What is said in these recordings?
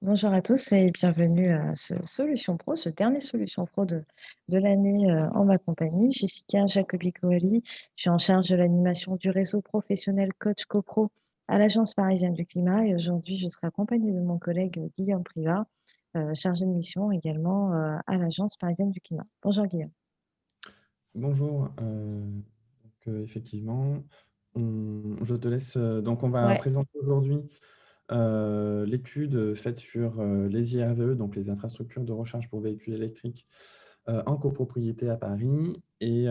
Bonjour à tous et bienvenue à ce Solution Pro, ce dernier Solution Pro de l'année en ma compagnie. Jessica Jacobi-Coeli, je suis en charge de l'animation du réseau professionnel Coach CoPro à l'Agence parisienne du climat et aujourd'hui je serai accompagnée de mon collègue Guillaume Privat, chargé de mission également à l'Agence parisienne du climat. Bonjour Guillaume. Bonjour, effectivement, je te laisse, donc on va Ouais, présenter aujourd'hui, l'étude, faite sur, les IRVE, donc les infrastructures de recharge pour véhicules électriques, en copropriété à Paris et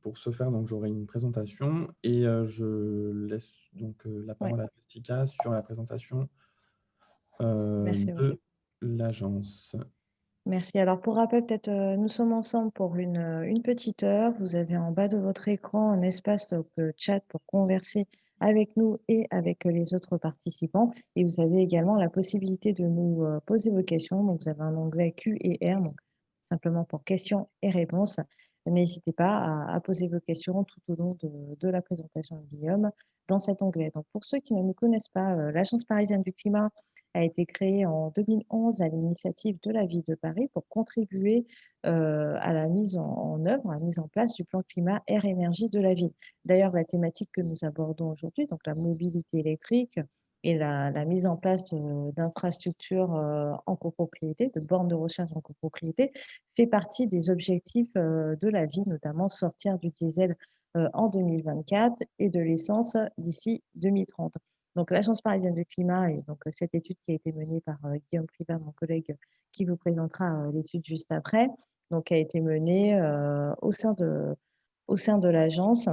pour ce faire, donc j'aurai une présentation et je laisse donc, la ouais, parole à Jessica sur la présentation, merci beaucoup. de l'agence. Merci. Alors pour rappel, peut-être, nous sommes ensemble pour une petite heure. Vous avez en bas de votre écran un espace donc, chat pour converser avec nous et avec les autres participants. Et vous avez également la possibilité de nous poser vos questions. Donc vous avez un onglet Q et R, donc simplement pour questions et réponses. N'hésitez pas à poser vos questions tout au long de la présentation de Guillaume dans cet onglet. Donc pour ceux qui ne nous connaissent pas, l'Agence parisienne du climat a été créée en 2011 à l'initiative de la ville de Paris pour contribuer à la mise en œuvre, à la mise en place du plan climat air-énergie de la ville. D'ailleurs, la thématique que nous abordons aujourd'hui, donc la mobilité électrique et la mise en place d'infrastructures en copropriété, de bornes de recharge en copropriété, fait partie des objectifs de la ville, notamment sortir du diesel en 2024 et de l'essence d'ici 2030. Donc, l'Agence parisienne du climat et donc cette étude qui a été menée par Guillaume Privat, mon collègue, qui vous présentera l'étude juste après, donc a été menée au sein de l'agence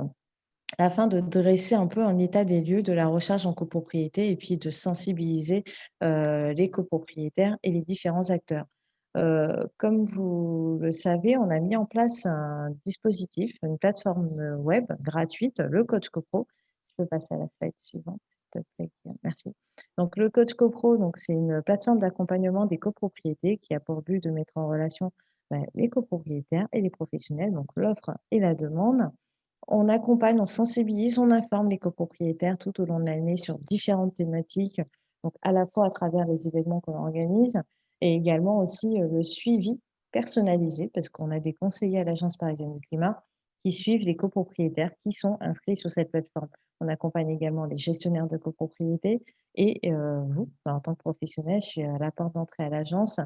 afin de dresser un peu un état des lieux de la recherche en copropriété et puis de sensibiliser les copropriétaires et les différents acteurs. Comme vous le savez, on a mis en place un dispositif, une plateforme web gratuite, le Coach CoPro. Je peux passer à la slide suivante, s'il te plaît, Guillaume. Merci. Donc, le Coach CoPro, donc, c'est une plateforme d'accompagnement des copropriétés qui a pour but de mettre en relation les copropriétaires et les professionnels, donc l'offre et la demande. On accompagne, on sensibilise, on informe les copropriétaires tout au long de l'année sur différentes thématiques, donc à la fois à travers les événements qu'on organise et également aussi le suivi personnalisé, parce qu'on a des conseillers à l'Agence parisienne du climat qui suivent les copropriétaires qui sont inscrits sur cette plateforme. On accompagne également les gestionnaires de copropriété et vous, en tant que professionnel, je suis à la porte d'entrée à l'agence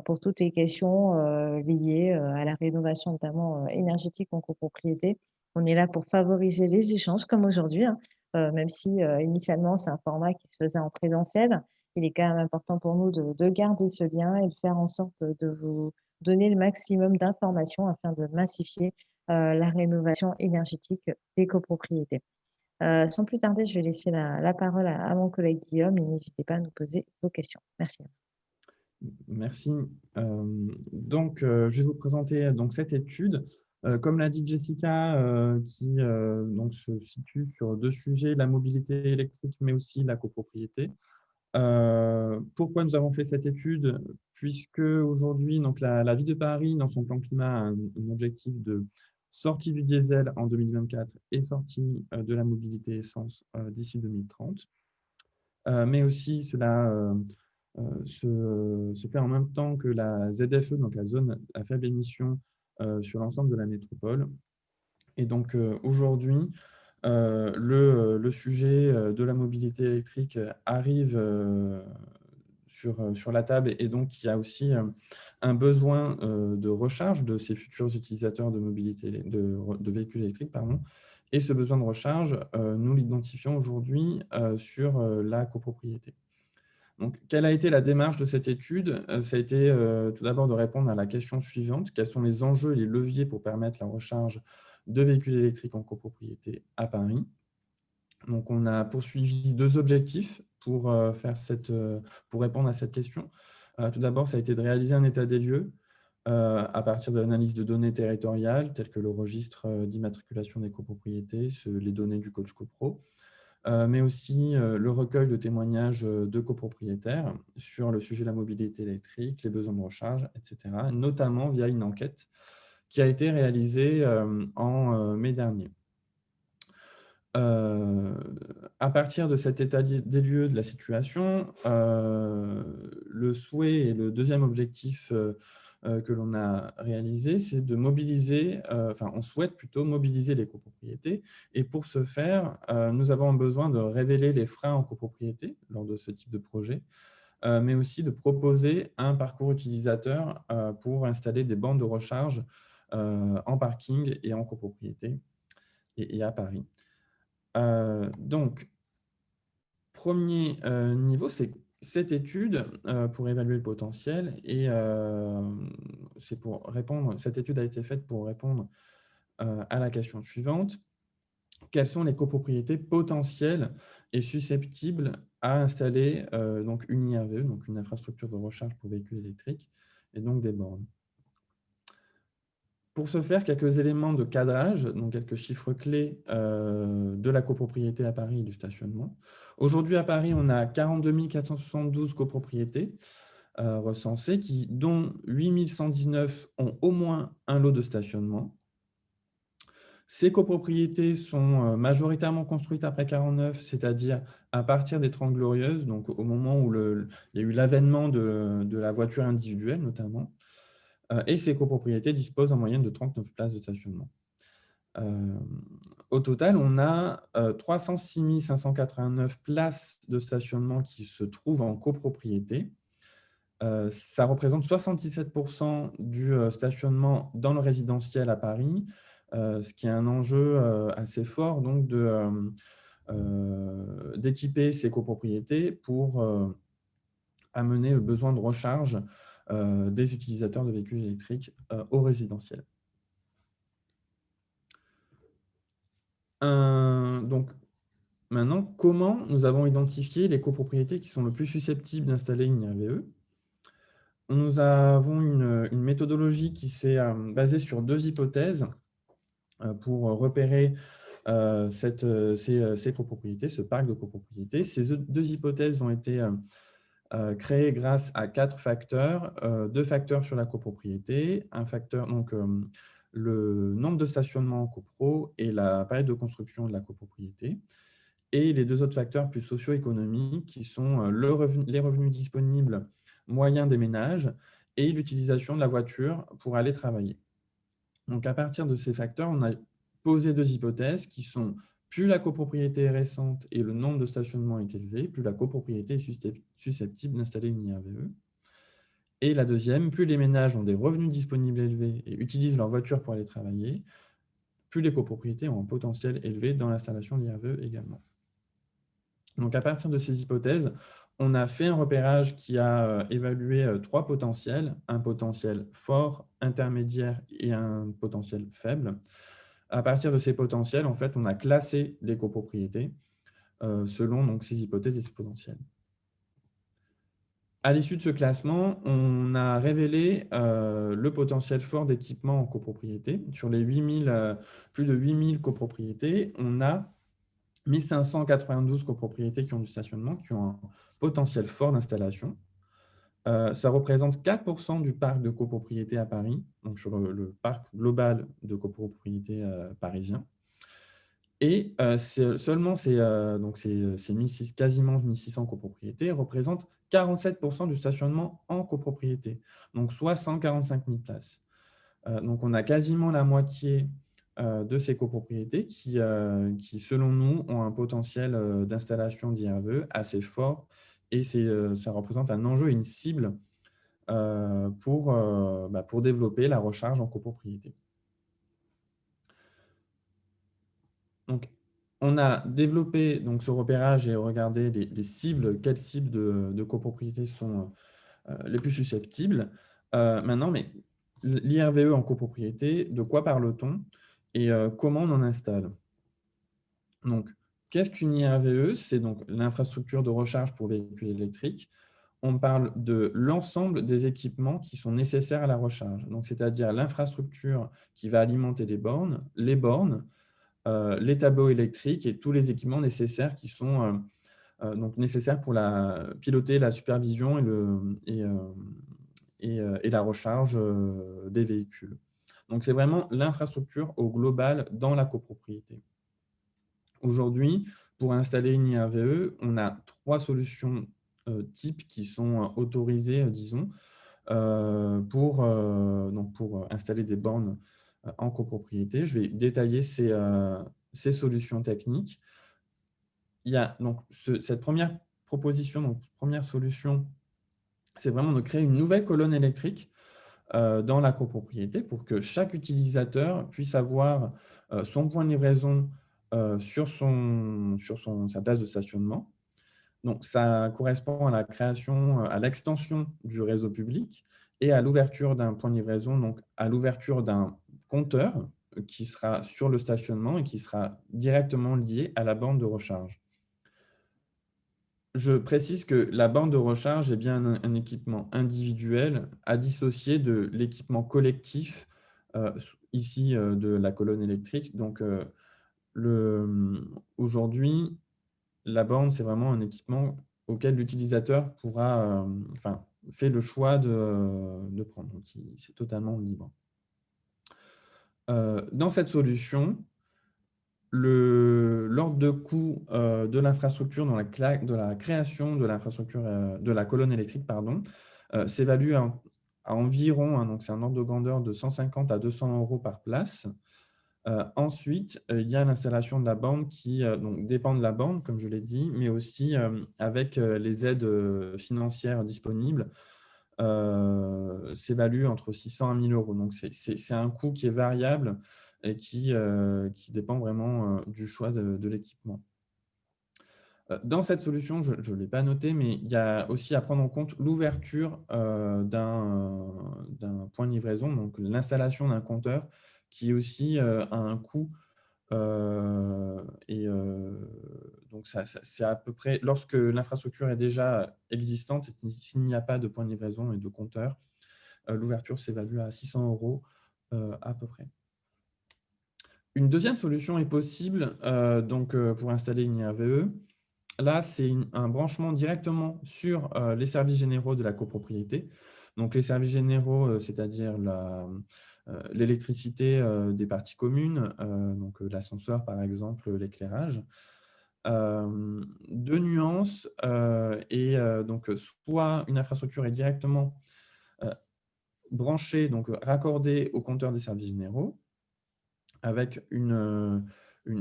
pour toutes les questions liées à la rénovation, notamment énergétique en copropriété. On est là pour favoriser les échanges comme aujourd'hui, hein, même si initialement c'est un format qui se faisait en présentiel. Il est quand même important pour nous de garder ce lien et de faire en sorte de vous donner le maximum d'informations afin de massifier la rénovation énergétique des copropriétés. Sans plus tarder, je vais laisser la parole à mon collègue Guillaume et n'hésitez pas à nous poser vos questions. Merci. Merci. Donc, je vais vous présenter donc cette étude. Comme l'a dit Jessica, qui donc se situe sur deux sujets, la mobilité électrique, mais aussi la copropriété. Pourquoi nous avons fait cette étude? Puisque aujourd'hui, donc la ville de Paris, dans son plan climat, a un objectif de sortie du diesel en 2024 et sortie de la mobilité essence d'ici 2030. Mais aussi, cela se fait en même temps que la ZFE, donc la zone à faible émission, sur l'ensemble de la métropole. Et donc aujourd'hui, le sujet de la mobilité électrique arrive sur la table et donc il y a aussi un besoin de recharge de ces futurs utilisateurs de mobilité, de véhicules électriques, pardon. Et ce besoin de recharge, nous l'identifions aujourd'hui sur la copropriété. Donc, quelle a été la démarche de cette étude? Ça a été tout d'abord de répondre à la question suivante: quels sont les enjeux et les leviers pour permettre la recharge de véhicules électriques en copropriété à Paris? Donc, on a poursuivi deux objectifs pour répondre à cette question. Tout d'abord, ça a été de réaliser un état des lieux à partir de l'analyse de données territoriales, telles que le registre d'immatriculation des copropriétés, les données du Coach CoPro, mais aussi le recueil de témoignages de copropriétaires sur le sujet de la mobilité électrique, les besoins de recharge, etc., notamment via une enquête qui a été réalisée en mai dernier. Euh, à partir de cet état des lieux de la situation, le souhait et le deuxième objectif que l'on a réalisé, c'est de mobiliser, enfin, on souhaite plutôt mobiliser les copropriétés. Et pour ce faire, nous avons besoin de révéler les freins en copropriété lors de ce type de projet, mais aussi de proposer un parcours utilisateur pour installer des bornes de recharge en parking et en copropriété et à Paris. Donc, premier niveau, c'est cette étude pour évaluer le potentiel et c'est pour répondre. Cette étude a été faite pour répondre à la question suivante. Quelles sont les copropriétés potentielles et susceptibles à installer donc une IRVE, donc une infrastructure de recharge pour véhicules électriques, et donc des bornes. Pour ce faire, quelques éléments de cadrage, donc quelques chiffres clés de la copropriété à Paris et du stationnement. Aujourd'hui, à Paris, on a 42 472 copropriétés recensées, dont 8 119 ont au moins un lot de stationnement. Ces copropriétés sont majoritairement construites après 49, c'est-à-dire à partir des Trente Glorieuses, donc au moment où il y a eu l'avènement de la voiture individuelle notamment. Et ces copropriétés disposent en moyenne de 39 places de stationnement. Au total, on a 306 589 places de stationnement qui se trouvent en copropriété. Ça représente 77% du stationnement dans le résidentiel à Paris, ce qui est un enjeu assez fort donc d'équiper ces copropriétés pour amener le besoin de recharge des utilisateurs de véhicules électriques au résidentiel. Donc, maintenant, comment nous avons identifié les copropriétés qui sont le plus susceptibles d'installer une IRVE? Nous avons une méthodologie qui s'est basée sur deux hypothèses pour repérer ces copropriétés, ce parc de copropriétés. Ces deux hypothèses ont été créées grâce à 4 facteurs. 2 facteurs sur la copropriété, un facteur, donc le nombre de stationnements en copro et la période de construction de la copropriété. Et les 2 autres facteurs plus socio-économiques qui sont les revenus disponibles moyens des ménages et l'utilisation de la voiture pour aller travailler. Donc, à partir de ces facteurs, on a posé 2 hypothèses qui sont plus la copropriété est récente et le nombre de stationnements est élevé, plus la copropriété est susceptible d'installer une IRVE. Et la deuxième, plus les ménages ont des revenus disponibles élevés et utilisent leur voiture pour aller travailler, plus les copropriétés ont un potentiel élevé dans l'installation d'IRVE également. Donc, à partir de ces hypothèses, on a fait un repérage qui a évalué 3 potentiels, un potentiel fort, intermédiaire et un potentiel faible. À partir de ces potentiels, en fait, on a classé les copropriétés selon donc, ces hypothèses et ces potentiels. À l'issue de ce classement, on a révélé le potentiel fort d'équipement en copropriété. Sur les plus de 8000 copropriétés, on a 1592 copropriétés qui ont du stationnement, qui ont un potentiel fort d'installation. Ça représente 4% du parc de copropriété à Paris, donc sur le parc global de copropriété parisien. Et seulement quasiment 1600 copropriétés représentent 47% du stationnement en copropriété, donc soit 145 000 places. Donc, on a quasiment la moitié de ces copropriétés qui, selon nous, ont un potentiel d'installation d'IRVE assez fort et ça représente un enjeu et une cible pour développer la recharge en copropriété. Donc, on a développé donc, ce repérage et regardé les cibles, quelles cibles de copropriétés sont les plus susceptibles. Maintenant, mais l'IRVE en copropriété, de quoi parle-t-on et comment on en installe? Donc, qu'est-ce qu'une IRVE? C'est donc l'infrastructure de recharge pour véhicules électriques. On parle de l'ensemble des équipements qui sont nécessaires à la recharge. Donc, c'est-à-dire l'infrastructure qui va alimenter les bornes, les tableaux électriques et tous les équipements nécessaires qui sont donc nécessaires pour piloter la supervision et la recharge des véhicules. Donc, c'est vraiment l'infrastructure au global dans la copropriété. Aujourd'hui, pour installer une IRVE, on a 3 solutions types qui sont autorisées, disons, pour installer des bornes en copropriété. Je vais détailler ces solutions techniques. Il y a donc cette première proposition, donc première solution, c'est vraiment de créer une nouvelle colonne électrique dans la copropriété pour que chaque utilisateur puisse avoir son point de livraison sur sa place de stationnement. Donc, ça correspond à la création, à l'extension du réseau public et à l'ouverture d'un point de livraison, donc à l'ouverture d'un compteur qui sera sur le stationnement et qui sera directement lié à la borne de recharge. Je précise que la borne de recharge est bien un équipement individuel à dissocier de l'équipement collectif, ici, de la colonne électrique. Donc, aujourd'hui, la borne, c'est vraiment un équipement auquel l'utilisateur pourra, fait le choix de prendre. Donc, c'est totalement libre. Dans cette solution, l'ordre de coût de l'infrastructure, de la création de l'infrastructure, de la colonne électrique, pardon, s'évalue à environ, donc c'est un ordre de grandeur de 150 à 200 € par place. Ensuite, il y a l'installation de la borne qui donc dépend de la borne, comme je l'ai dit, mais aussi avec les aides financières disponibles, s'évalue entre 600 à 1 000 €. Donc, c'est un coût qui est variable et qui dépend vraiment du choix de l'équipement. Dans cette solution, je ne l'ai pas noté, mais il y a aussi à prendre en compte l'ouverture d'un point de livraison, donc l'installation d'un compteur qui aussi a un coût. Donc, c'est à peu près, lorsque l'infrastructure est déjà existante, s'il n'y a pas de point de livraison et de compteur, l'ouverture s'évalue à 600 € à peu près. Une deuxième solution est possible pour installer une IRVE. Là, c'est un branchement directement sur les services généraux de la copropriété. Donc, les services généraux, c'est-à-dire l'électricité des parties communes, donc l'ascenseur, par exemple, l'éclairage. Deux nuances, donc soit une infrastructure est directement branchée, donc raccordée au compteur des services généraux, avec une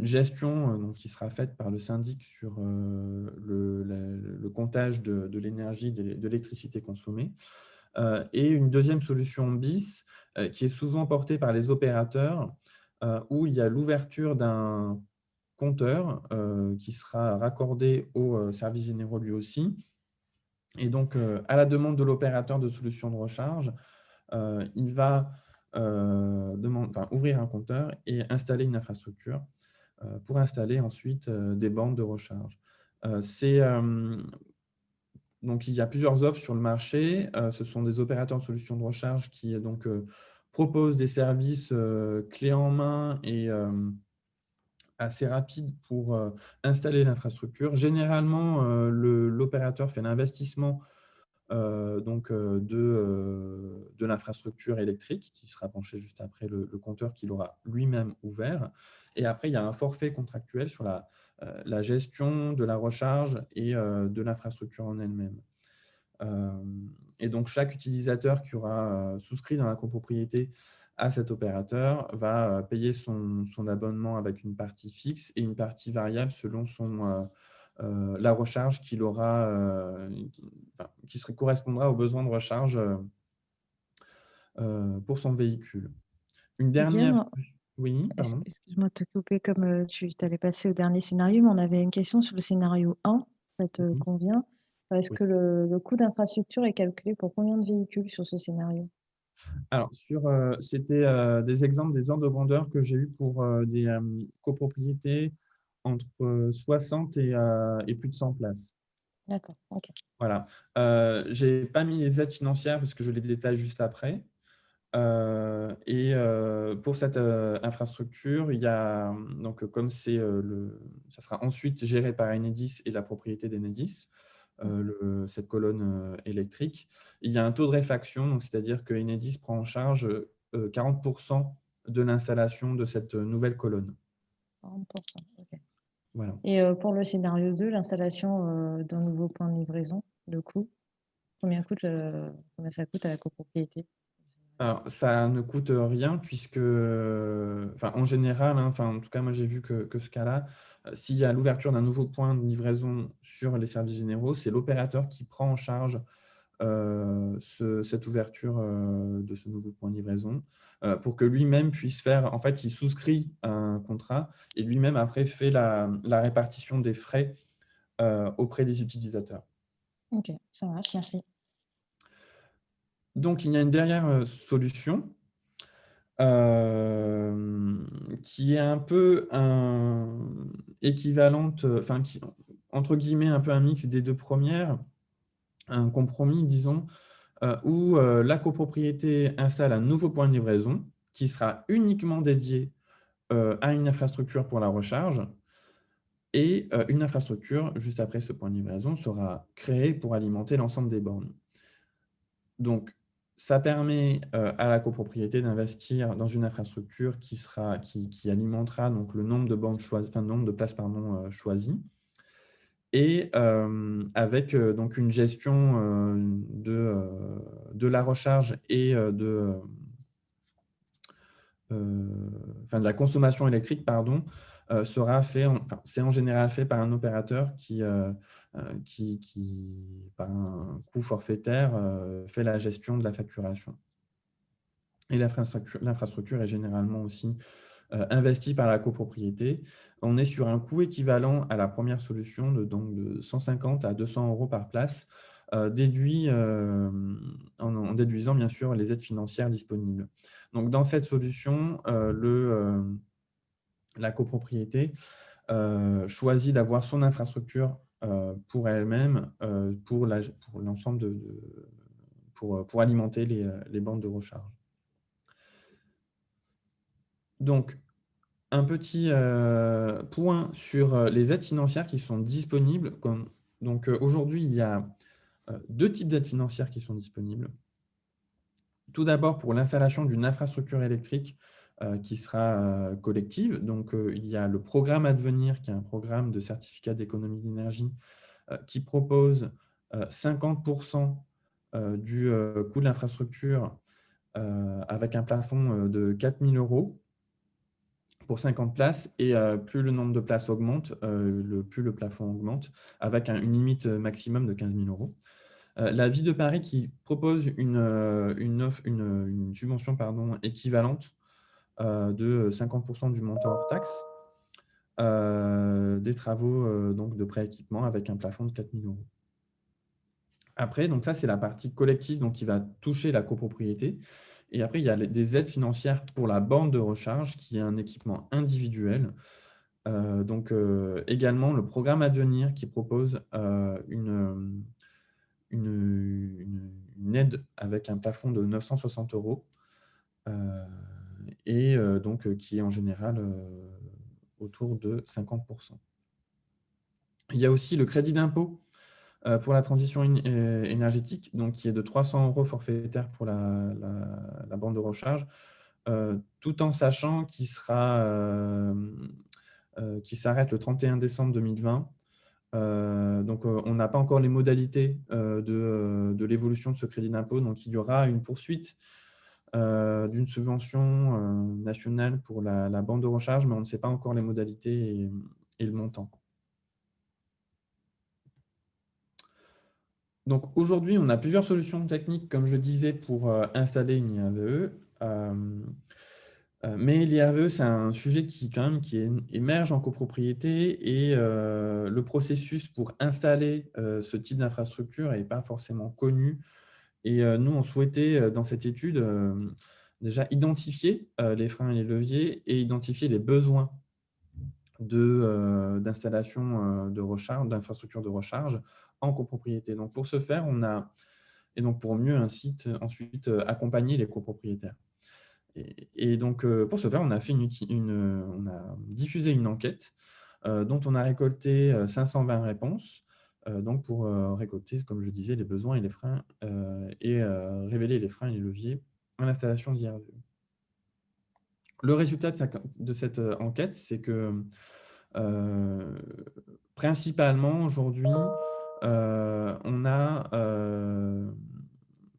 gestion donc, qui sera faite par le syndic sur le comptage de l'énergie, de l'électricité consommée. Et une deuxième solution bis qui est souvent portée par les opérateurs, où il y a l'ouverture d'un compteur qui sera raccordé au service généraux lui aussi. Et donc, à la demande de l'opérateur de solution de recharge, il va ouvrir un compteur et installer une infrastructure pour installer ensuite des bornes de recharge. Donc, il y a plusieurs offres sur le marché. Ce sont des opérateurs de solutions de recharge qui proposent des services clés en main et assez rapides pour installer l'infrastructure. Généralement, l'opérateur fait l'investissement de l'infrastructure électrique qui sera branchée juste après le compteur qu'il aura lui-même ouvert. Et après, il y a un forfait contractuel sur la gestion de la recharge et de l'infrastructure en elle-même. Et donc, chaque utilisateur qui aura souscrit dans la copropriété à cet opérateur va payer son abonnement avec une partie fixe et une partie variable selon la recharge qu'il aura, qui correspondra aux besoins de recharge pour son véhicule. Une dernière... Guillaume, Oui, pardon. excuse-moi de te couper comme tu allais passer au dernier scénario, mais on avait une question sur le scénario 1, ça te Oui. convient? Est-ce Oui. que le coût d'infrastructure est calculé pour combien de véhicules sur ce scénario? Alors, c'était des exemples des ordres de grandeur que j'ai eu pour des copropriétés entre 60 et plus de 100 places. D'accord, ok. Voilà. Je n'ai pas mis les aides financières parce que je les détaille juste après. Pour cette infrastructure, il y a, donc, comme ça sera ensuite géré par Enedis et la propriété d'Enedis, cette colonne électrique, il y a un taux de réfaction, donc c'est-à-dire que Enedis prend en charge 40% de l'installation de cette nouvelle colonne. 40%, ok. Voilà. Et pour le scénario 2, l'installation, d'un nouveau point de livraison, le coût, combien ça coûte à la copropriété? Alors, ça ne coûte rien puisque, enfin, en général, hein, enfin, en tout cas, moi, j'ai vu que ce cas-là, s'il y a l'ouverture d'un nouveau point de livraison sur les services généraux, c'est l'opérateur qui prend en charge cette ouverture de ce nouveau point de livraison pour que lui-même puisse faire, en fait, il souscrit à un contrat et lui-même, après, fait la répartition des frais auprès des utilisateurs. OK, ça marche, merci. Donc, il y a une dernière solution qui est un peu équivalente, enfin, qui, entre guillemets, un peu un mix des deux premières, un compromis, disons, où la copropriété installe un nouveau point de livraison qui sera uniquement dédié à une infrastructure pour la recharge et une infrastructure, juste après ce point de livraison, sera créée pour alimenter l'ensemble des bornes. Donc, ça permet à la copropriété d'investir dans une infrastructure qui alimentera donc le nombre de bornes choisies, enfin, le nombre de places pardon, choisies, et avec donc une gestion de la recharge et enfin, de la consommation électrique, pardon, sera fait, enfin, c'est en général fait par un opérateur qui, par un coût forfaitaire, fait la gestion de la facturation. Et l'infrastructure est généralement aussi investie par la copropriété. On est sur un coût équivalent à la première solution, donc de 150 à 200 € par place, déduit en déduisant bien sûr les aides financières disponibles. Donc, dans cette solution, la copropriété choisit d'avoir son infrastructure pour elle-même, pour l'ensemble pour alimenter les bandes de recharge. Donc, un petit point sur les aides financières qui sont disponibles. Donc, aujourd'hui, il y a deux types d'aides financières qui sont disponibles. Tout d'abord, pour l'installation d'une infrastructure électrique qui sera collective. Donc, il y a le programme Advenir, qui est un programme de certificat d'économie d'énergie qui propose 50% du coût de l'infrastructure avec un plafond de 4 000 € pour 50 places, et plus le nombre de places augmente, plus le plafond augmente, avec une limite maximum de 15 000 €. La Ville de Paris qui propose une subvention pardon, équivalente de 50% du montant hors taxe, des travaux donc de pré-équipement avec un plafond de 4 000 €. Après, donc ça, c'est la partie collective donc, qui va toucher la copropriété. Et après, il y a des aides financières pour la borne de recharge, qui est un équipement individuel. Donc, également, le programme Advenir qui propose une aide avec un plafond de 960 € et donc qui est en général autour de 50%. Il y a aussi le crédit d'impôt pour la transition énergétique, donc qui est de 300 € forfaitaire pour la borne de recharge, tout en sachant qu'il qui s'arrête le 31 décembre 2020. Donc, on n'a pas encore les modalités de l'évolution de ce crédit d'impôt. Donc, il y aura une poursuite d'une subvention nationale pour la borne de recharge, mais on ne sait pas encore les modalités et le montant. Donc, aujourd'hui, on a plusieurs solutions techniques, comme je le disais, pour installer une IRVE. Mais l'IRVE, c'est un sujet quand même, qui émerge en copropriété, et le processus pour installer ce type d'infrastructure n'est pas forcément connu. Et nous, on souhaitait, dans cette étude, déjà identifier les freins et les leviers et identifier les besoins d'installation de recharge, d'infrastructures de recharge en copropriété. Donc, pour ce faire, et donc pour mieux ensuite accompagner les copropriétaires. Et donc, pour ce faire, on a diffusé une enquête dont on a récolté 520 réponses, donc pour récolter, comme je disais, les besoins et les freins, et révéler les freins et les leviers à l'installation d'IRVE. Le résultat de cette enquête, c'est que Heu, Principalement aujourd'hui, on a,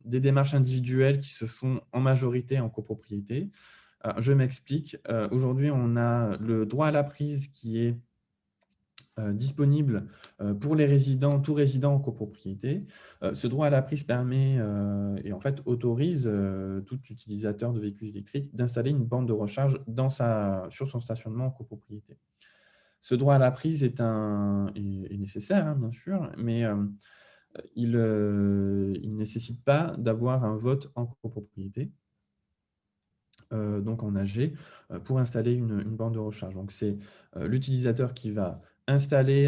des démarches individuelles qui se font en majorité en copropriété. Je m'explique, aujourd'hui, on a le droit à la prise qui est disponible, pour les résidents, tout résident en copropriété. Ce droit à la prise permet, et en fait autorise, tout utilisateur de véhicules électriques d'installer une borne de recharge sur son stationnement en copropriété. Ce droit à la prise est nécessaire, hein, bien sûr, mais il ne nécessite pas d'avoir un vote en copropriété, donc en AG, pour installer une borne de recharge. Donc c'est, l'utilisateur qui va installer,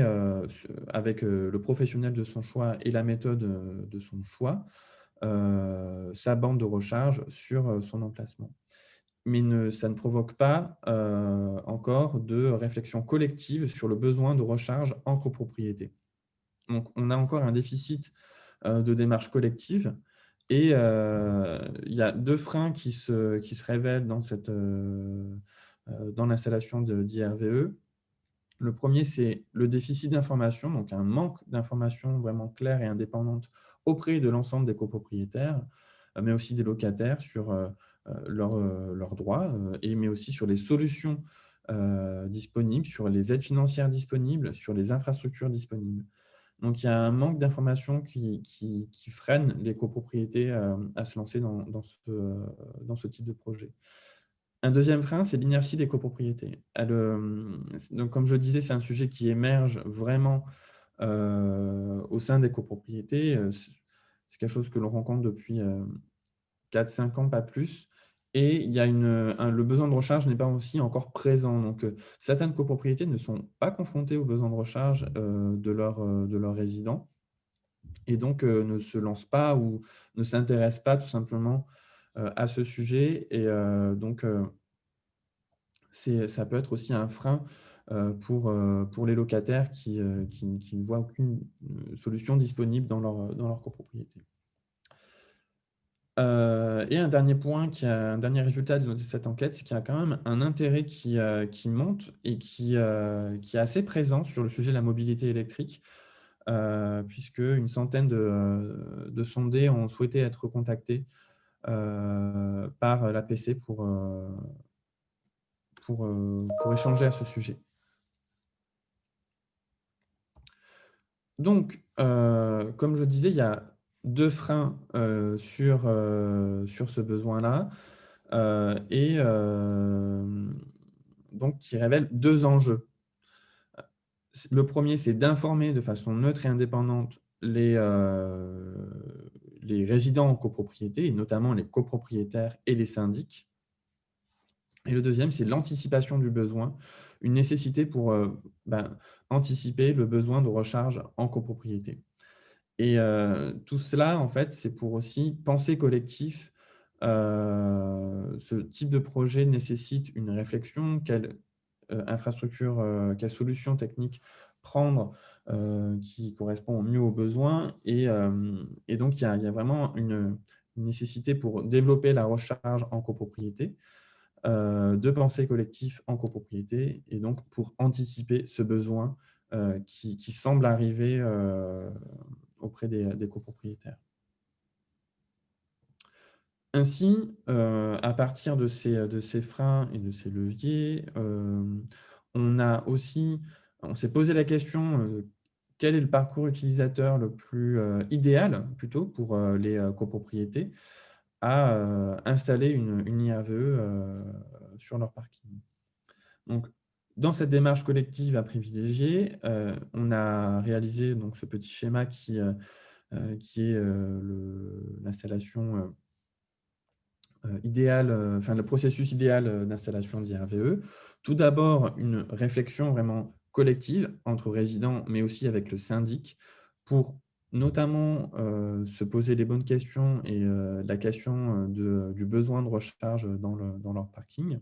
avec, le professionnel de son choix et la méthode, de son choix, sa borne de recharge sur, son emplacement. Mais ça ne provoque pas, encore de réflexion collective sur le besoin de recharge en copropriété. Donc on a encore un déficit, de démarche collective et il y a 2 freins qui se révèlent dans l'installation d'IRVE. Le premier, c'est le déficit d'information, donc un manque d'informations vraiment claires et indépendantes auprès de l'ensemble des copropriétaires, mais aussi des locataires sur, leurs droits, mais aussi sur les solutions, disponibles, sur les aides financières disponibles, sur les infrastructures disponibles. Donc il y a un manque d'informations qui freine les copropriétés, à se lancer dans ce type de projet. Un deuxième frein, c'est l'inertie des copropriétés. Donc comme je le disais, c'est un sujet qui émerge vraiment, au sein des copropriétés. C'est quelque chose que l'on rencontre depuis, 4-5 ans, pas plus. Et il y a le besoin de recharge n'est pas aussi encore présent. Donc, certaines copropriétés ne sont pas confrontées aux besoins de recharge, de leurs résidents et donc, ne se lancent pas ou ne s'intéressent pas tout simplement, à ce sujet et donc, ça peut être aussi un frein, pour les locataires qui ne voient aucune, solution disponible dans leur copropriété. Et un dernier point un dernier résultat de cette enquête, c'est qu'il y a quand même un intérêt qui monte et qui est assez présent sur le sujet de la mobilité électrique, puisque une centaine de sondés ont souhaité être contactés, par l'APC pour échanger à ce sujet. Donc, comme je disais, il y a 2 freins, sur ce besoin-là, et donc qui révèlent 2 enjeux. Le premier, c'est d'informer de façon neutre et indépendante les résidents en copropriété et notamment les copropriétaires et les syndics. Et le deuxième, c'est l'anticipation du besoin, une nécessité pour, anticiper le besoin de recharge en copropriété. Et tout cela, en fait, c'est pour aussi penser collectif. Ce type de projet nécessite une réflexion. Quelle, infrastructure, quelle solution technique prendre, qui correspond au mieux aux besoins et donc il y a vraiment une nécessité pour développer la recharge en copropriété, de pensée collectif en copropriété et donc pour anticiper ce besoin, qui semble arriver, auprès des copropriétaires. Ainsi, à partir de ces freins et de ces leviers, on s'est posé la question, quel est le parcours utilisateur le plus, idéal plutôt pour, les, copropriétés à, installer une IRVE, sur leur parking. Donc dans cette démarche collective à privilégier, on a réalisé donc ce petit schéma qui est, l'installation, idéale, enfin le processus idéal, d'installation d'IRVE. Tout d'abord, une réflexion vraiment collective entre résidents, mais aussi avec le syndic pour notamment, se poser les bonnes questions et la question, du besoin de recharge dans leur parking.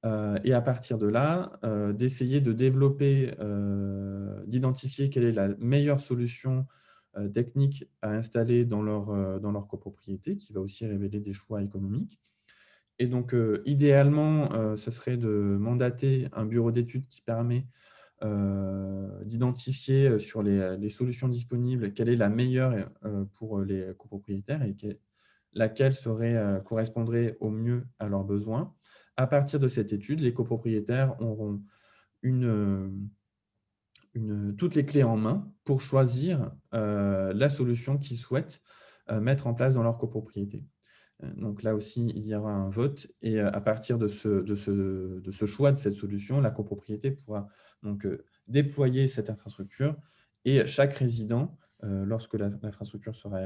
Et à partir de là, d'essayer de développer, d'identifier quelle est la meilleure solution, technique à installer dans leur copropriété, qui va aussi révéler des choix économiques Et donc, idéalement, ça serait de mandater un bureau d'études qui permet d'identifier, sur les solutions disponibles, quelle est la meilleure, pour les copropriétaires et laquelle correspondrait au mieux à leurs besoins. À partir de cette étude, les copropriétaires auront une, toutes les clés en main pour choisir, la solution qu'ils souhaitent, mettre en place dans leur copropriété. Donc là aussi, il y aura un vote et à partir de ce choix de cette solution, la copropriété pourra donc déployer cette infrastructure et chaque résident, lorsque l'infrastructure sera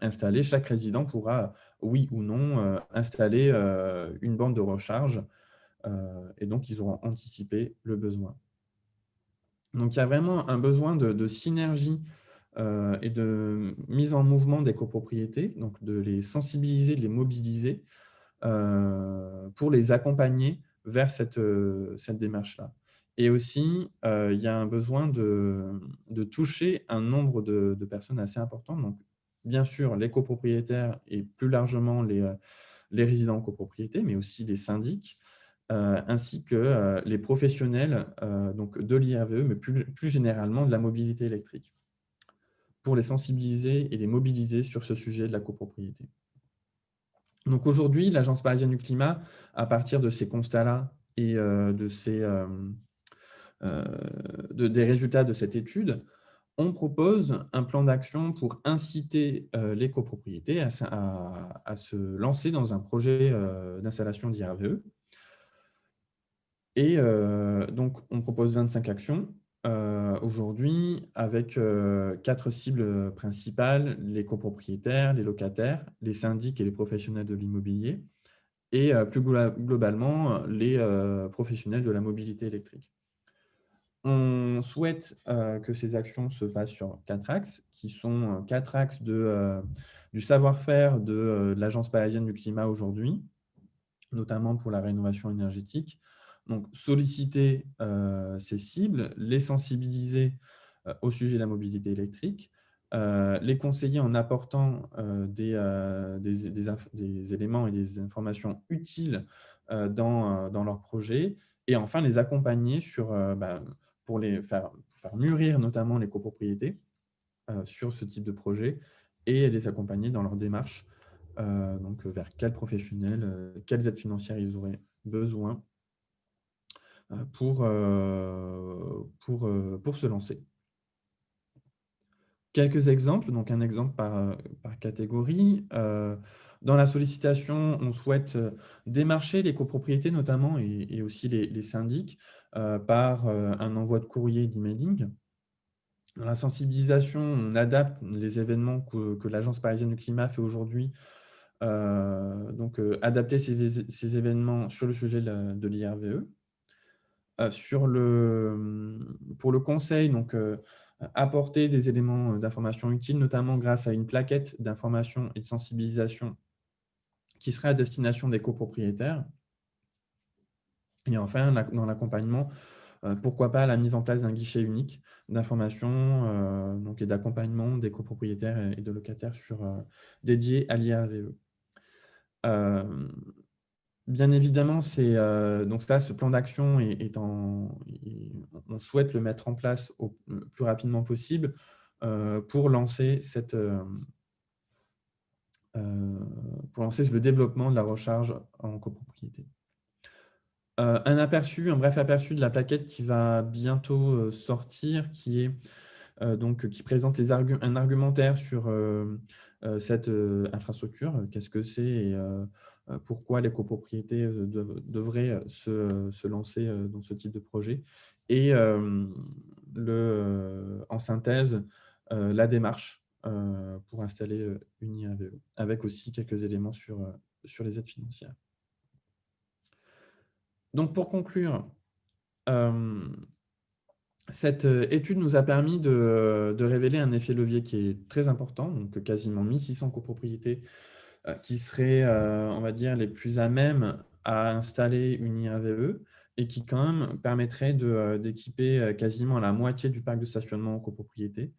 installée, chaque résident pourra, oui ou non, installer une borne de recharge et donc ils auront anticipé le besoin. Donc, il y a vraiment un besoin de synergie et de mise en mouvement des copropriétés, donc de les sensibiliser, de les mobiliser pour les accompagner vers cette démarche-là. Et aussi, il y a un besoin de toucher un nombre de personnes assez important. Donc, bien sûr, les copropriétaires et plus largement les résidents en copropriété, mais aussi les syndics, ainsi que les professionnels donc de l'IRVE, mais plus généralement de la mobilité électrique, pour les sensibiliser et les mobiliser sur ce sujet de la copropriété. Donc aujourd'hui, l'Agence parisienne du climat, à partir de ces constats-là et des résultats de cette étude, on propose un plan d'action pour inciter les copropriétés à se lancer dans un projet d'installation d'IRVE. Et donc, on propose 25 actions aujourd'hui avec 4 cibles principales, les copropriétaires, les locataires, les syndics et les professionnels de l'immobilier et plus globalement, les professionnels de la mobilité électrique. On souhaite que ces actions se fassent sur 4 axes, qui sont 4 axes du savoir-faire de l'Agence parisienne du climat aujourd'hui, notamment pour la rénovation énergétique. Donc, solliciter ces cibles, les sensibiliser au sujet de la mobilité électrique, les conseiller en apportant des éléments et des informations utiles dans leur projet, et enfin les accompagner pour faire mûrir notamment les copropriétés sur ce type de projet et les accompagner dans leur démarche donc vers quels professionnels, quelles aides financières ils auraient besoin pour se lancer. Quelques exemples, donc un exemple par catégorie. Dans la sollicitation, on souhaite démarcher les copropriétés notamment et aussi les syndics par un envoi de courrier d'emailing. Dans la sensibilisation, on adapte les événements que l'Agence parisienne du climat fait aujourd'hui. Donc, adapter ces événements sur le sujet de l'IRVE. Pour le conseil, donc, apporter des éléments d'information utiles, notamment grâce à une plaquette d'information et de sensibilisation qui serait à destination des copropriétaires. Et enfin, dans l'accompagnement, pourquoi pas la mise en place d'un guichet unique d'information et d'accompagnement des copropriétaires et de locataires dédié à l'IRVE. Bien évidemment, donc ça, ce plan d'action on souhaite le mettre en place le plus rapidement possible pour lancer le développement de la recharge en copropriété. Un bref aperçu de la plaquette qui va bientôt sortir, qui présente un argumentaire sur cette infrastructure, qu'est-ce que c'est et pourquoi les copropriétés devraient se lancer dans ce type de projet. Et en synthèse, la démarche pour installer une IRVE, avec aussi quelques éléments sur les aides financières. Donc, pour conclure, cette étude nous a permis de révéler un effet levier qui est très important, donc quasiment 1600 copropriétés qui seraient, on va dire, les plus à même à installer une IRVE et qui quand même permettrait d'équiper quasiment la moitié du parc de stationnement en copropriété.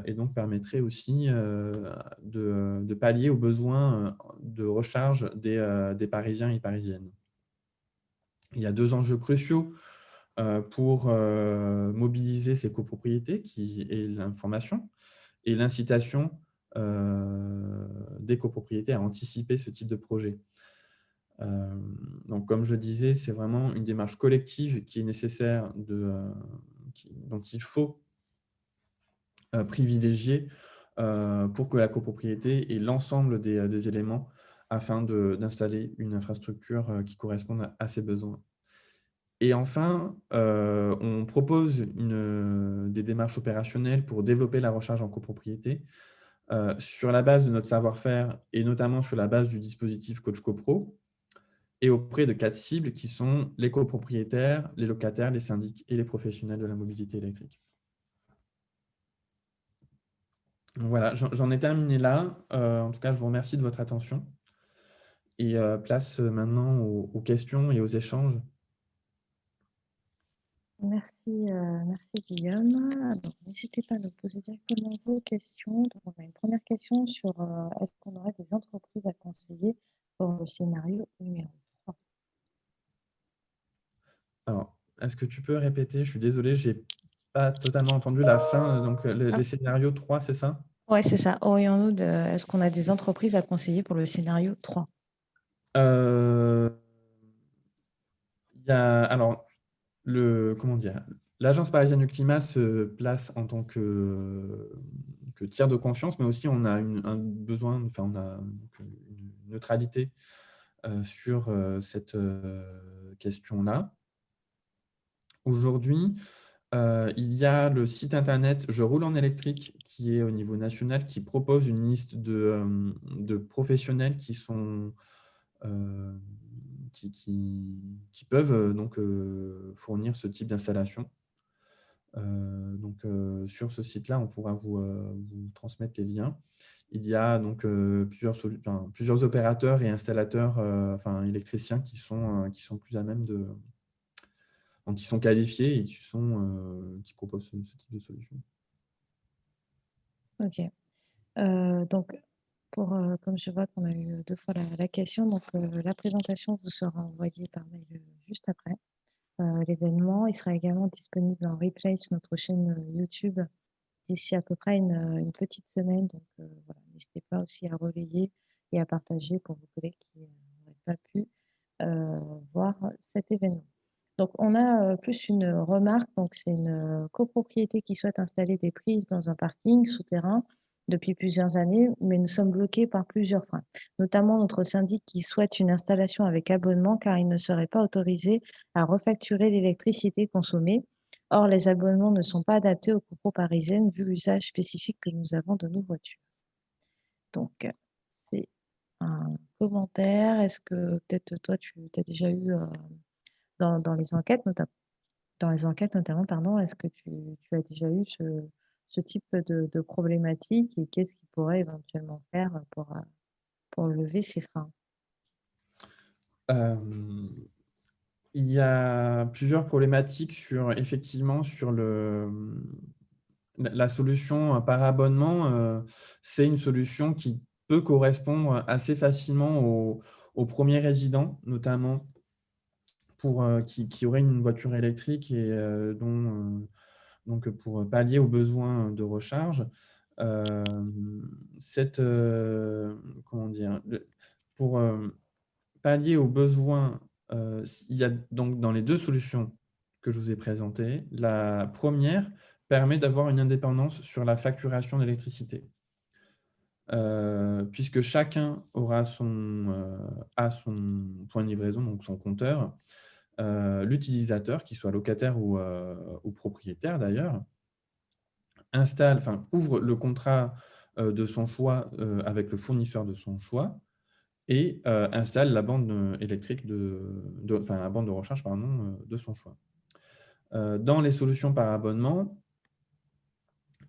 et donc permettrait aussi de pallier aux besoins de recharge des Parisiens et Parisiennes. Il y a 2 enjeux cruciaux pour mobiliser ces copropriétés qui est l'information et l'incitation des copropriétés à anticiper ce type de projet. Donc comme je le disais, c'est vraiment une démarche collective qui est nécessaire dont il faut privilégier pour que la copropriété ait l'ensemble des éléments afin d'installer une infrastructure qui corresponde à ses besoins. Et enfin, on propose des démarches opérationnelles pour développer la recharge en copropriété, sur la base de notre savoir-faire et notamment sur la base du dispositif Coach CoPro et auprès de 4 cibles qui sont les copropriétaires, les locataires, les syndics et les professionnels de la mobilité électrique. Voilà, j'en ai terminé là. En tout cas, je vous remercie de votre attention et place maintenant aux questions et aux échanges. Merci Guillaume. Donc, n'hésitez pas à nous poser directement vos questions. Donc, on a une première question sur est-ce qu'on aurait des entreprises à conseiller pour le scénario numéro 3? Alors, est-ce que tu peux répéter? Je suis désolé, je n'ai pas totalement entendu la fin. Donc, les scénarios 3, c'est ça? Oui, c'est ça. Aurions-nous est-ce qu'on a des entreprises à conseiller pour le scénario 3? Il y a, alors, comment dire? L'Agence parisienne du climat se place en tant que tiers de confiance, mais aussi on a un besoin, enfin, on a donc une neutralité sur cette question-là. Aujourd'hui, il y a le site internet Je roule en électrique qui est au niveau national, qui propose une liste de professionnels qui sont qui peuvent donc fournir ce type d'installation. Donc sur ce site-là, on pourra vous transmettre les liens. Il y a donc plusieurs opérateurs et installateurs, enfin électriciens qui sont plus à même donc qui sont qualifiés et qui proposent ce type de solution. Ok. Donc, comme je vois qu'on a eu 2 fois la question, donc la présentation vous sera envoyée par mail juste après l'événement. Il sera également disponible en replay sur notre chaîne YouTube d'ici à peu près une petite semaine. Donc voilà, n'hésitez pas aussi à relayer et à partager pour vos collègues qui n'auraient pas pu voir cet événement. Donc on a plus une remarque, donc c'est une copropriété qui souhaite installer des prises dans un parking souterrain depuis plusieurs années, mais nous sommes bloqués par plusieurs freins, notamment notre syndic qui souhaite une installation avec abonnement car il ne serait pas autorisé à refacturer l'électricité consommée. Or, les abonnements ne sont pas adaptés aux copros parisiennes vu l'usage spécifique que nous avons de nos voitures. Donc, c'est un commentaire. Est-ce que peut-être toi, tu as déjà eu dans les enquêtes, notamment, pardon, est-ce que tu as déjà eu ce type de problématique et qu'est-ce qu'il pourrait éventuellement faire pour lever ces freins? Il y a plusieurs problématiques effectivement sur la solution par abonnement. C'est une solution qui peut correspondre assez facilement aux premiers résidents, notamment qui auraient une voiture électrique et donc pour pallier aux besoins de recharge. Comment dire? Pour pallier aux besoins, il y a donc dans les 2 solutions que je vous ai présentées, la première permet d'avoir une indépendance sur la facturation d'électricité. Puisque chacun aura son point de livraison, donc son compteur, l'utilisateur, qu'il soit locataire ou propriétaire d'ailleurs, ouvre le contrat de son choix avec le fournisseur de son choix et installe la bande électrique la bande de recharge pardon, de son choix. Dans les solutions par abonnement,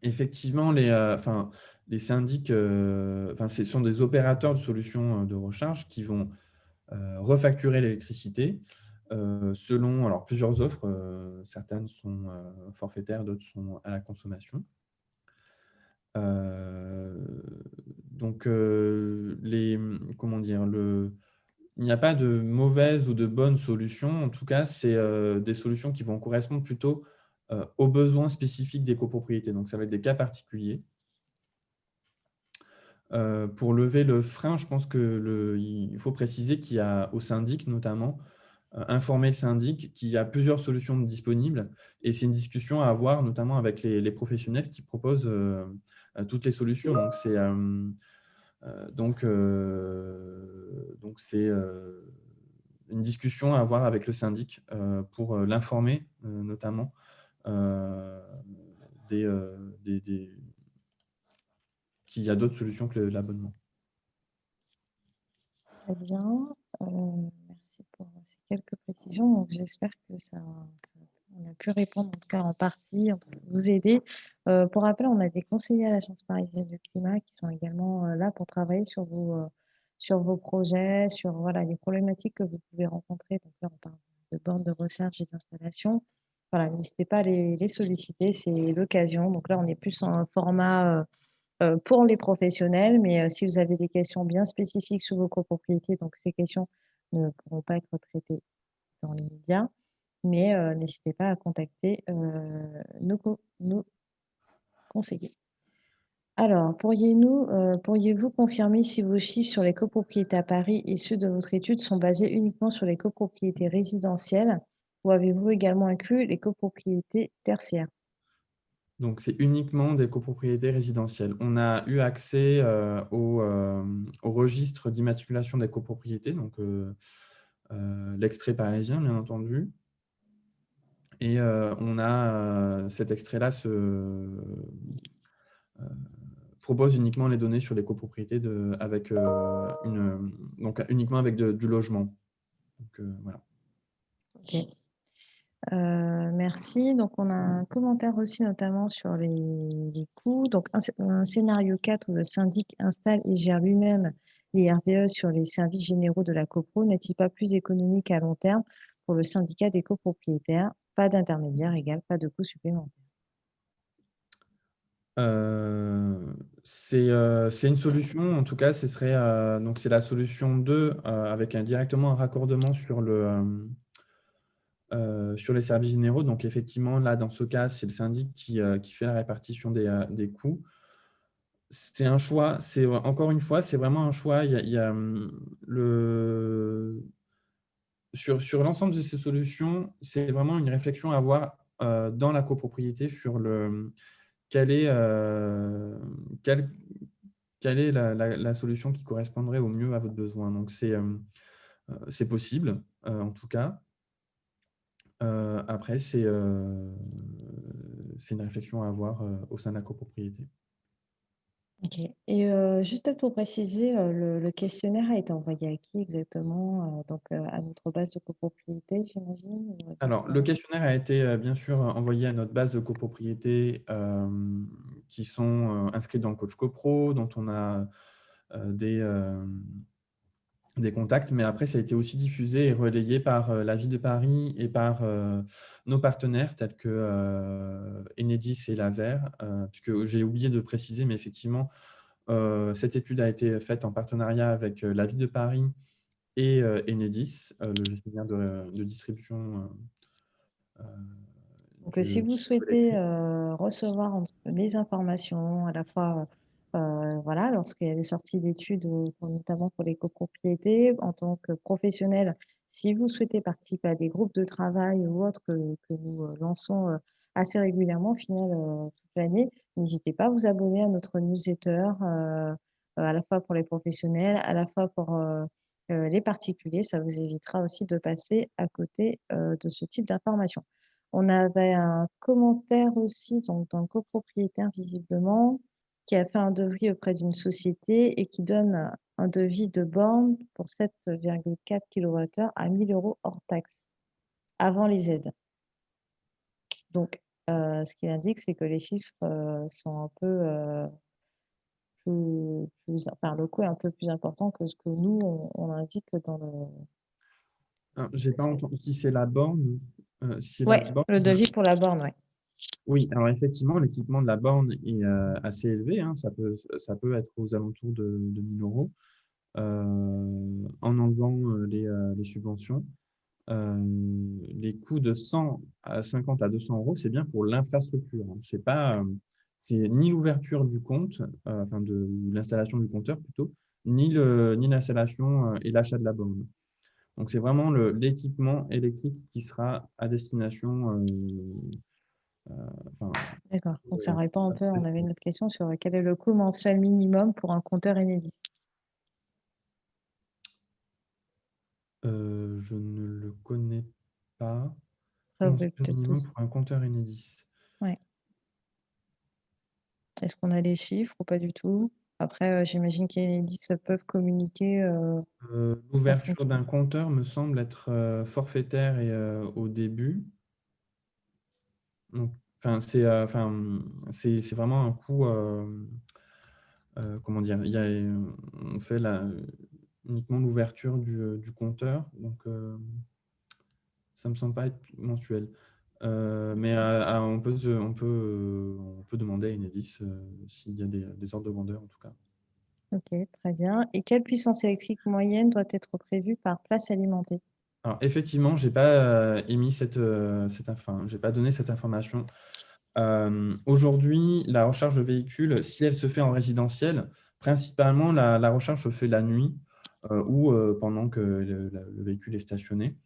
effectivement, les syndics, ce sont des opérateurs de solutions de recharge qui vont refacturer l'électricité selon plusieurs offres. Certaines sont forfaitaires, d'autres sont à la consommation. Heu, donc comment dire? Il n'y a pas de mauvaise ou de bonne solution. En tout cas, c'est, des solutions qui vont correspondre plutôt, aux besoins spécifiques des copropriétés. Donc ça va être des cas particuliers. Pour lever le frein, je pense que il faut préciser qu'il y a au syndic notamment, informer le syndic qu'il y a plusieurs solutions disponibles et c'est une discussion à avoir notamment avec les professionnels qui proposent, toutes les solutions. Donc c'est, une discussion à avoir avec le syndic, pour, l'informer, notamment, heu, des qu'il y a d'autres solutions que l'abonnement. Très bien, merci pour ces quelques précisions. Donc j'espère que on a pu répondre, en tout cas en partie, en tout cas vous aider. Pour rappel, on a des conseillers à l'Agence parisienne du climat qui sont également, là pour travailler sur vos projets, sur, voilà, les problématiques que vous pouvez rencontrer. Donc là, on parle de bornes de recharge et d'installation. Voilà, n'hésitez pas à les solliciter, c'est l'occasion. Donc là, on est plus en format, pour les professionnels, mais si vous avez des questions bien spécifiques sur vos copropriétés, donc ces questions ne pourront pas être traitées dans l'immédiat, mais n'hésitez pas à contacter nos conseillers. Alors, pourriez-vous confirmer si vos chiffres sur les copropriétés à Paris et ceux de votre étude sont basés uniquement sur les copropriétés résidentielles ou avez-vous également inclus les copropriétés tertiaires? Donc c'est uniquement des copropriétés résidentielles. On a eu accès, au registre d'immatriculation des copropriétés, donc l'extrait parisien, bien entendu et on a, cet extrait-là propose uniquement les données sur les copropriétés avec, donc uniquement avec du logement. Donc voilà. Ok. Merci. Donc, on a un commentaire aussi notamment sur les coûts. Donc, un scénario 4 où le syndic installe et gère lui-même les RVE sur les services généraux de la copro n'est-il pas plus économique à long terme pour le syndicat des copropriétaires? Pas d'intermédiaire égale pas de coûts supplémentaires. C'est une solution, en tout cas, ce serait, donc c'est la solution 2 avec directement un raccordement sur les services généraux. Donc effectivement, là, dans ce cas, c'est le syndic qui fait la répartition des coûts. C'est un choix, encore une fois, c'est vraiment un choix. Sur l'ensemble de ces solutions, c'est vraiment une réflexion à avoir, dans la copropriété sur quelle est, heu, quelle quelle est la solution qui correspondrait au mieux à votre besoin. Donc c'est possible, en tout cas. Après c'est une réflexion à avoir, au sein de la copropriété. Ok. Et juste peut-être pour préciser, le questionnaire a été envoyé à qui exactement? Donc, à notre base de copropriété, j'imagine? Ou à Alors, le questionnaire a été, bien sûr, envoyé à notre base de copropriétés, qui sont, inscrites dans le coach copro, dont on a, des contacts, mais après ça a été aussi diffusé et relayé par, la Ville de Paris et par, nos partenaires tels que, Enedis et l'Aver, puisque j'ai oublié de préciser, mais effectivement, cette étude a été faite en partenariat avec, la Ville de Paris et Enedis, le gestionnaire de distribution, donc, si du vous réseau souhaitez, électrique. recevoir les informations à la fois, voilà, lorsqu'il y a des sorties d'études, notamment pour les copropriétés, en tant que professionnel, si vous souhaitez participer à des groupes de travail ou autres que nous, lançons, assez régulièrement au final, toute l'année, n'hésitez pas à vous abonner à notre newsletter, à la fois pour les professionnels, à la fois pour, les particuliers. Ça vous évitera aussi de passer à côté, de ce type d'informations. On avait un commentaire aussi, donc d'un copropriétaire visiblement, qui a fait un devis auprès d'une société et qui donne un devis de borne pour 7,4 kWh à 1 000 € hors taxes, avant les aides. Donc, ce qu'il indique, c'est que les chiffres, sont un peu, enfin, le coût est un peu plus important que ce que nous, on indique dans le Alors, j'ai pas entendu si c'est la borne, si c'est la ouais, borne. le devis pour la borne, ouais. Oui, alors effectivement, l'équipement de la borne est assez élevé, hein. Ça peut être aux alentours de 1 000 €, en enlevant les subventions. Les coûts de 100 à 50 à 200 €, c'est bien pour l'infrastructure, hein. C'est pas, c'est ni l'ouverture du compte, enfin de l'installation du compteur plutôt, ni l'installation, et l'achat de la borne. Donc c'est vraiment l'équipement électrique qui sera à destination, enfin, D'accord, donc ça heu, répond un peu, on avait une autre question sur quel est le coût mensuel minimum pour un compteur Enedis? Je ne le connais pas. Ça Coût vous peut-être minimum tous pour un compteur Enedis. ouais. Est-ce qu'on a les chiffres ou pas du tout? Après, j'imagine qu'Enedis peuvent communiquer, en L'ouverture fonction d'un compteur me semble être, forfaitaire et au début. Donc enfin, c'est vraiment un coût, comment dire? Il y a, on fait uniquement l'ouverture du compteur, donc ça me semble pas être mensuel. Mais on peut demander à Enedis, s'il y a des ordres de grandeur en tout cas. OK, très bien et quelle puissance électrique moyenne doit être prévue par place alimentée? Alors effectivement, j'ai pas, émis j'ai pas donné cette information. Aujourd'hui, la recharge de véhicule, si elle se fait en résidentiel, principalement la recharge se fait la nuit, ou pendant que le véhicule est stationné.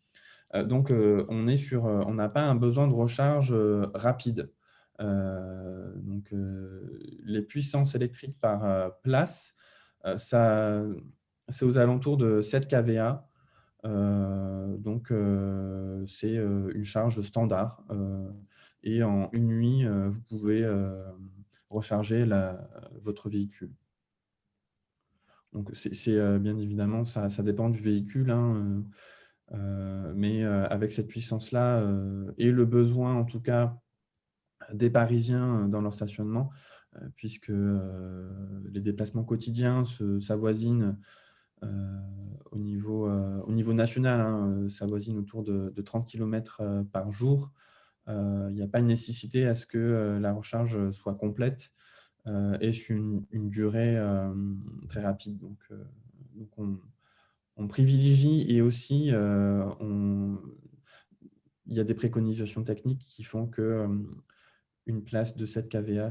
Donc on n'a pas un besoin de recharge, rapide. Donc les puissances électriques par, place, ça c'est aux alentours de 7 kVA. Donc c'est, une charge standard, et en une nuit, vous pouvez, recharger votre véhicule. Donc bien évidemment, ça dépend du véhicule, hein, mais avec cette puissance-là, et le besoin en tout cas des Parisiens, dans leur stationnement, puisque, les déplacements quotidiens s'avoisinent, heu, au niveau national, hein, ça avoisine autour de 30 kilomètres par jour. Il n'y a pas de nécessité à ce que, la recharge soit complète, et sur une durée, très rapide. Donc on privilégie et aussi, il y a des préconisations techniques qui font que, une place de 7 kVA,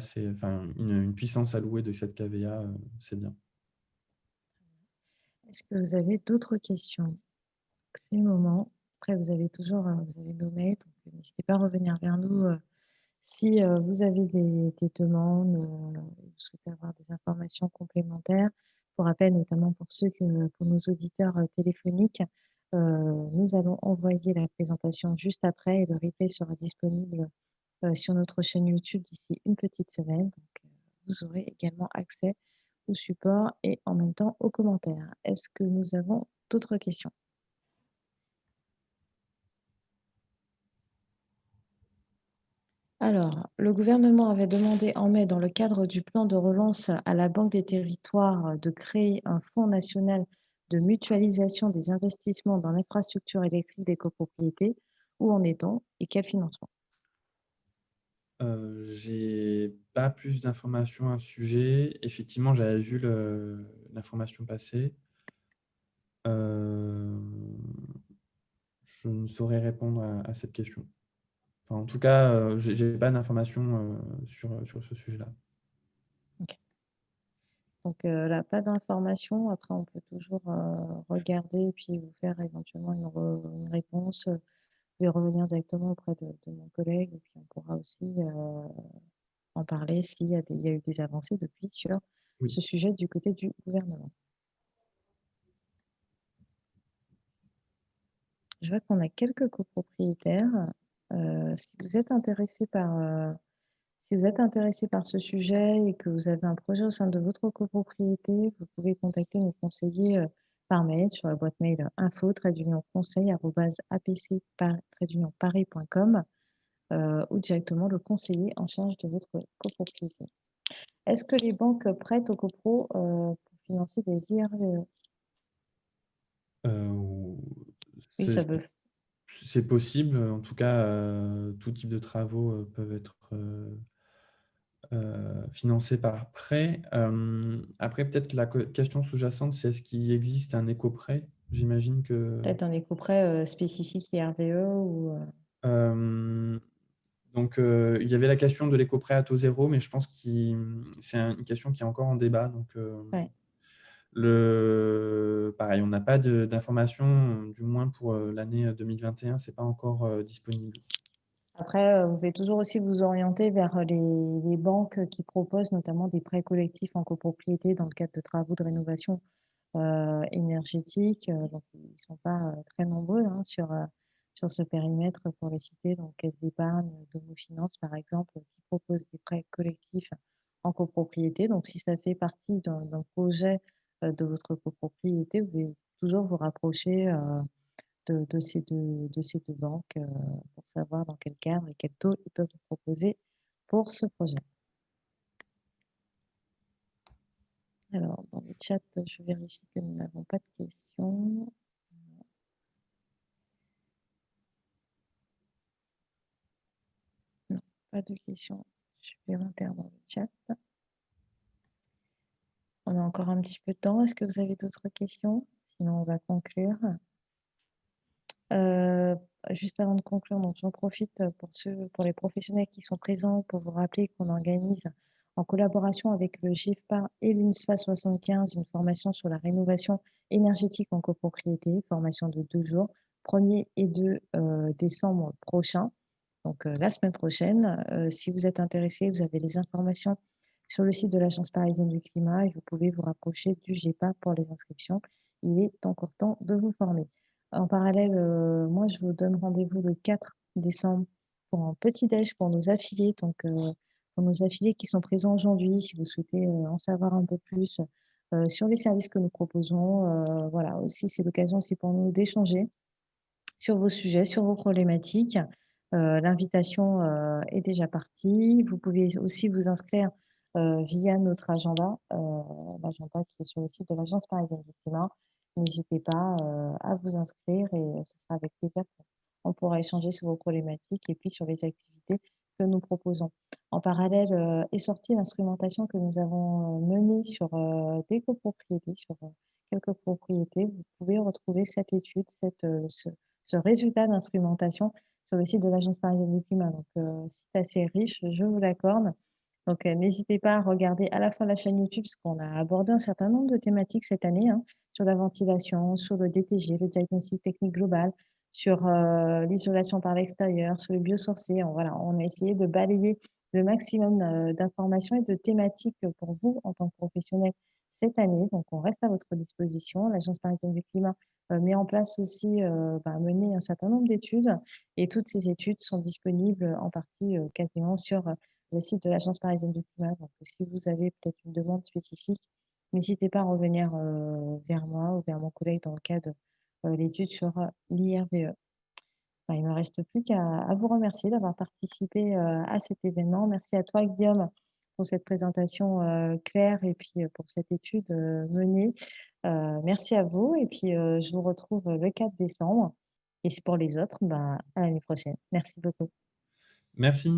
une puissance allouée de 7 kVA, c'est bien. Est-ce que vous avez d'autres questions? C'est le moment. Après vous avez toujours, vous avez nos mails, donc n'hésitez pas à revenir vers nous, si, vous avez des demandes, vous souhaitez avoir des informations complémentaires. Pour rappel, notamment pour nos auditeurs, téléphoniques, nous allons envoyer la présentation juste après et le replay sera disponible, sur notre chaîne YouTube d'ici une petite semaine. Donc, vous aurez également accès au support et en même temps aux commentaires. Est-ce que nous avons d'autres questions? Alors, le gouvernement avait demandé en mai, dans le cadre du plan de relance à la Banque des territoires, de créer un fonds national de mutualisation des investissements dans l'infrastructure électrique des copropriétés. Où en est-on et quel financement? J'ai pas plus d'informations à ce sujet. Effectivement, j'avais vu l'information passer. Heu, je ne saurais répondre à cette question. Enfin, en tout cas, j'ai pas d'informations, sur ce sujet-là. OK. Donc, là, pas d'informations. Après, on peut toujours, regarder et puis vous faire éventuellement une réponse. Vous pouvez revenir directement auprès de mon collègue et puis on pourra aussi, en parler il y a eu des avancées depuis sur Oui. ce sujet du côté du gouvernement. Je vois qu'on a quelques copropriétaires. Si vous êtes intéressé par, si vous êtes intéressé par ce sujet et que vous avez un projet au sein de votre copropriété, vous pouvez contacter nos conseillers, par mail sur la boîte mail info-conseil@apc-paris.com, ou directement le conseiller en charge de votre copropriété. Est-ce que les banques prêtent aux copros, pour financer des IRE? Ou Oui, c'est ça peut. c'est possible, en tout cas, tout type de travaux, peuvent être être financé par prêt. Après, peut-être la question sous-jacente, c'est est-ce qu'il existe un éco-prêt? J'imagine que... Peut-être un éco-prêt spécifique IRVE ou... Euh, donc, il y avait la question de l'éco-prêt à taux zéro, mais je pense que c'est une question qui est encore en débat. Donc, Ouais. pareil, on n'a pas d'informations, du moins pour l'année 2021, ce n'est pas encore disponible. Après, vous pouvez toujours aussi vous orienter vers les banques qui proposent notamment des prêts collectifs en copropriété dans le cadre de travaux de rénovation énergétique. Donc, ils ne sont pas très nombreux hein, sur ce périmètre pour les citer. Donc, Caisse d'épargne, Domofinance, par exemple, qui proposent des prêts collectifs en copropriété. Donc, si ça fait partie d'un projet de votre copropriété, vous pouvez toujours vous rapprocher de ces deux banques pour savoir dans quel cadre et quel taux ils peuvent vous proposer pour ce projet. Alors, dans le chat, je vérifie que nous n'avons pas de questions. Non, pas de questions supplémentaires dans le chat. On a encore un petit peu de temps. Est-ce que vous avez d'autres questions? Sinon, on va conclure. Euh, Juste avant de conclure, donc j'en profite pour les professionnels qui sont présents pour vous rappeler qu'on organise en collaboration avec le GIFPA et l'UNSFA 75 une formation sur la rénovation énergétique en copropriété, formation de 2 jours, 1er et 2 décembre prochain, donc la semaine prochaine. Si vous êtes intéressé, vous avez les informations sur le site de l'Agence parisienne du climat et vous pouvez vous rapprocher du GIPA pour les inscriptions. Il est encore temps de vous former. En parallèle, moi, je vous donne rendez-vous le 4 décembre pour un petit déj pour nos affiliés. Donc, pour nos affiliés qui sont présents aujourd'hui, si vous souhaitez en savoir un peu plus sur les services que nous proposons. Voilà, aussi, c'est l'occasion aussi pour nous d'échanger sur vos sujets, sur vos problématiques. L'invitation est déjà partie. Vous pouvez aussi vous inscrire via notre agenda, l'agenda qui est sur le site de l'Agence parisienne du climat. N'hésitez pas à vous inscrire et ce sera avec plaisir qu'on pourra échanger sur vos problématiques et puis sur les activités que nous proposons. En parallèle est sortie l'instrumentation que nous avons menée sur des copropriétés, sur quelques propriétés. Vous pouvez retrouver cette étude, ce résultat d'instrumentation sur le site de l'Agence parisienne du climat. Donc, c'est assez riche, je vous l'accorde. Donc, n'hésitez pas à regarder à la fois la chaîne YouTube, parce qu'on a abordé un certain nombre de thématiques cette année, hein, sur la ventilation, sur le DTG, le diagnostic technique global, sur l'isolation par l'extérieur, sur le biosourcé. Voilà, on a essayé de balayer le maximum d'informations et de thématiques pour vous en tant que professionnel cette année. Donc, on reste à votre disposition. L'Agence parisienne du climat met en place aussi, mener un certain nombre d'études et toutes ces études sont disponibles en partie quasiment sur le site de l'Agence parisienne du climat. Donc, si vous avez peut-être une demande spécifique, n'hésitez pas à revenir vers moi ou vers mon collègue dans le cadre de l'étude sur l'IRVE. Il ne me reste plus qu'à vous remercier d'avoir participé à cet événement. Merci à toi, Guillaume, pour cette présentation claire et puis pour cette étude menée. Merci à vous et puis je vous retrouve le 4 décembre. Et pour les autres, à l'année prochaine. Merci beaucoup. Merci.